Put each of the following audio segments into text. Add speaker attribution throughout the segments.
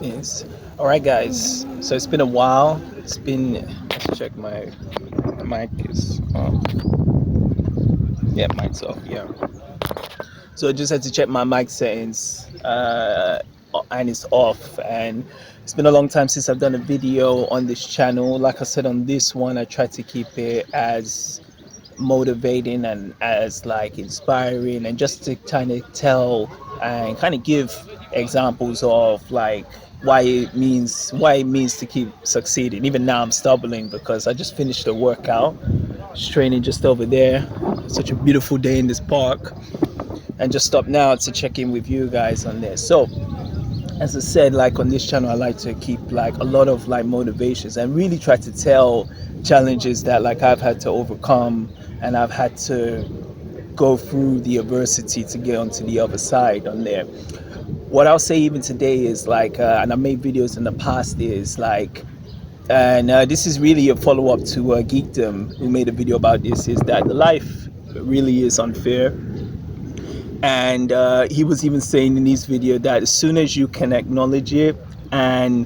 Speaker 1: Yes. All right, guys. So it's been a while. Let's check my mic is off. Yeah, mic's off. Yeah. So I just had to check my mic settings, and it's off. And it's been a long time since I've done a video on this channel. Like I said, on this one, I try to keep it as motivating and as like inspiring, and just to kind of tell and kind of give examples of like why it means to keep succeeding. Even now I'm stumbling because I just finished a workout, just training just over there. Such a beautiful day in this park, and just stop now to check in with you guys on this. So as I said, like on this channel, I like to keep like a lot of like motivations and really try to tell challenges that like I've had to overcome, and I've had to go through the adversity to get onto the other side on there. What I'll say even today is like, and I made videos in the past, is like, and this is really a follow-up to Geekdom, who made a video about this, is that life really is unfair. And he was even saying in his video that as soon as you can acknowledge it and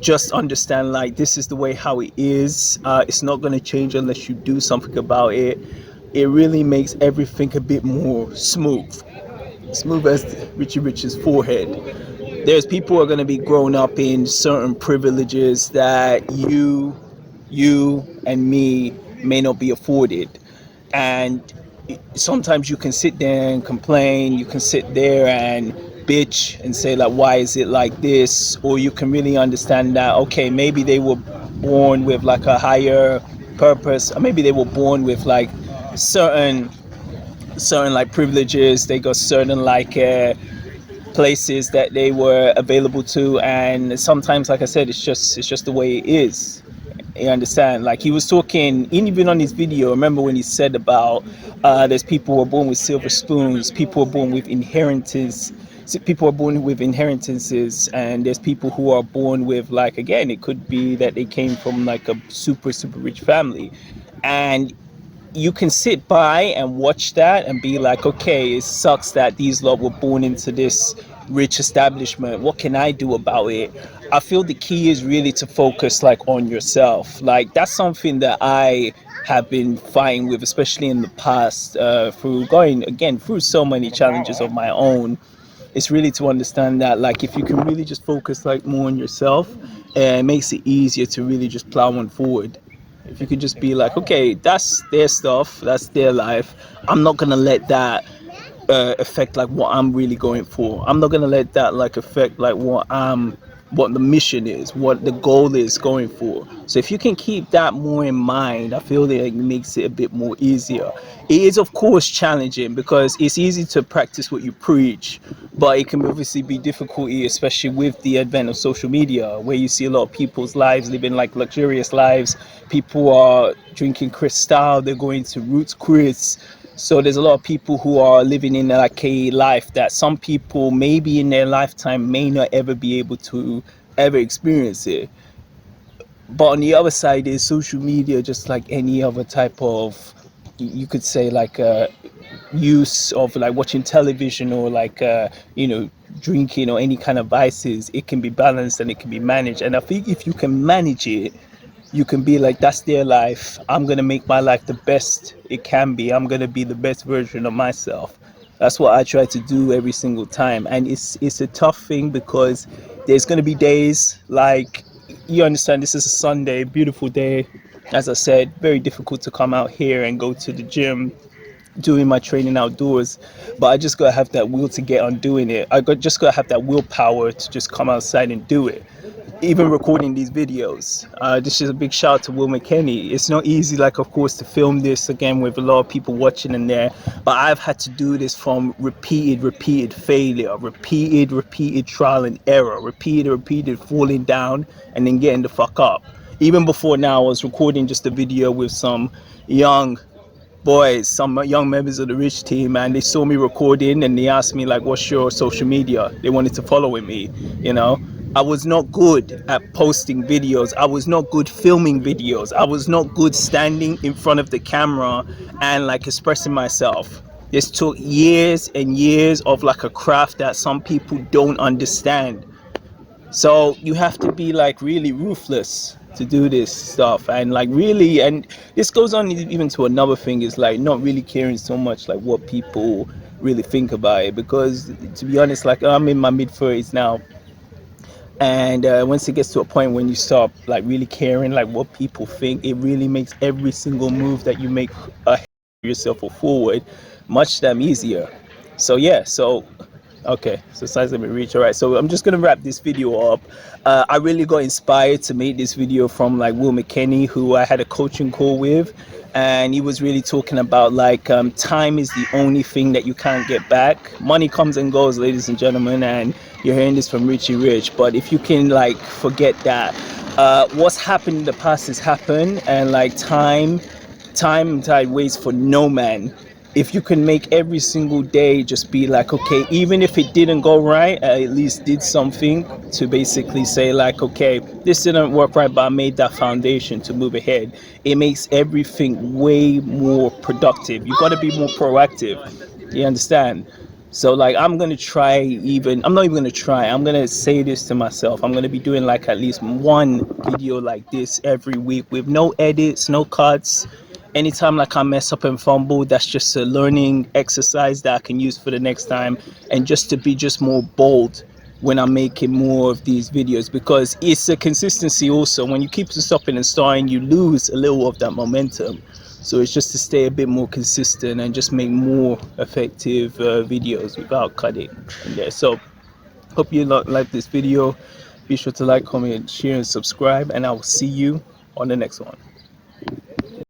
Speaker 1: just understand like this is the way how it is, it's not going to change unless you do something about it. It really makes everything a bit more smooth as Richie Rich's forehead. There's people who are going to be grown up in certain privileges that you and me may not be afforded. And sometimes you can sit there and complain, you can sit there and bitch and say like, why is it like this? Or you can really understand that, okay, maybe they were born with like a higher purpose, or maybe they were born with like certain like privileges, they got certain like places that they were available to. And sometimes, like I said, it's just the way it is. You understand? Like he was talking, even on his video, remember when he said about there's people who are born with silver spoons, people are born with inheritances, and there's people who are born with, like, again, it could be that they came from like a super rich family. And you can sit by and watch that and be like, okay, it sucks that these lot were born into this rich establishment. What can I do about it? I feel the key is really to focus like on yourself. Like that's something that I have been fighting with, especially in the past, through going again through so many challenges of my own. It's really to understand that like if you can really just focus like more on yourself, it makes it easier to really just plow on forward. If you could just be like, okay, that's their stuff, that's their life. I'm not gonna let that affect like what I'm really going for. I'm not gonna let that like affect like what the mission is, what the goal is going for. So if you can keep that more in mind, I feel that it makes it a bit more easier. It is of course challenging because it's easy to practice what you preach, but it can obviously be difficulty, especially with the advent of social media, where you see a lot of people's lives living like luxurious lives. People are drinking Cristal, they're going to Roots Chris. So there's a lot of people who are living in like a life that some people maybe in their lifetime may not ever be able to ever experience it. But on the other side is social media, just like any other type of, you could say like use of like watching television or like drinking or any kind of vices. It can be balanced and it can be managed. And I think if you can manage it, you can be like, that's their life, I'm gonna make my life the best it can be, I'm gonna be the best version of myself. That's what I try to do every single time. And it's a tough thing because there's gonna be days like, you understand, this is a Sunday, beautiful day, as I said, very difficult to come out here and go to the gym doing my training outdoors, but I just gotta have that will to get on doing it. Just gotta have that willpower to just come outside and do it. Even recording these videos, this is a big shout out to Will McKenney. It's not easy, like, of course, to film this again with a lot of people watching in there, but I've had to do this from repeated failure, repeated trial and error, repeated falling down and then getting the fuck up. Even before now, I was recording just a video with some young boys, some young members of the Rich team, and they saw me recording and they asked me like, what's your social media? They wanted to follow with me, you know. I was not good at posting videos. I was not good filming videos. I was not good standing in front of the camera and like expressing myself. This took years and years of like a craft that some people don't understand. So you have to be like really ruthless to do this stuff, and like really, and this goes on even to another thing, is like not really caring so much like what people really think about it, because to be honest, like I'm in my mid 30s now, and once it gets to a point when you stop like really caring like what people think, it really makes every single move that you make yourself or forward much damn easier. So yeah, so okay, so size limit reach. All right, so I'm just gonna wrap this video up. I really got inspired to make this video from like Will McKenney, who I had a coaching call with, and he was really talking about like time is the only thing that you can't get back. Money comes and goes, ladies and gentlemen, and you're hearing this from Richie Rich. But if you can like forget that, what's happened in the past has happened, and like time and tide waits for no man. If you can make every single day just be like, okay, even if it didn't go right, I at least did something to basically say like, okay, this didn't work right, but I made that foundation to move ahead. It makes everything way more productive. You got to be more proactive. You understand? So like I'm not even gonna try, I'm gonna say this to myself, I'm gonna be doing like at least one video like this every week with no edits, no cuts. Anytime like I mess up and fumble, that's just a learning exercise that I can use for the next time, and just to be just more bold when I'm making more of these videos, because it's a consistency also. When you keep stopping and starting, you lose a little of that momentum. So it's just to stay a bit more consistent and just make more effective videos without cutting in there. So hope you like this video. Be sure to like, comment, share, and subscribe, and I will see you on the next one.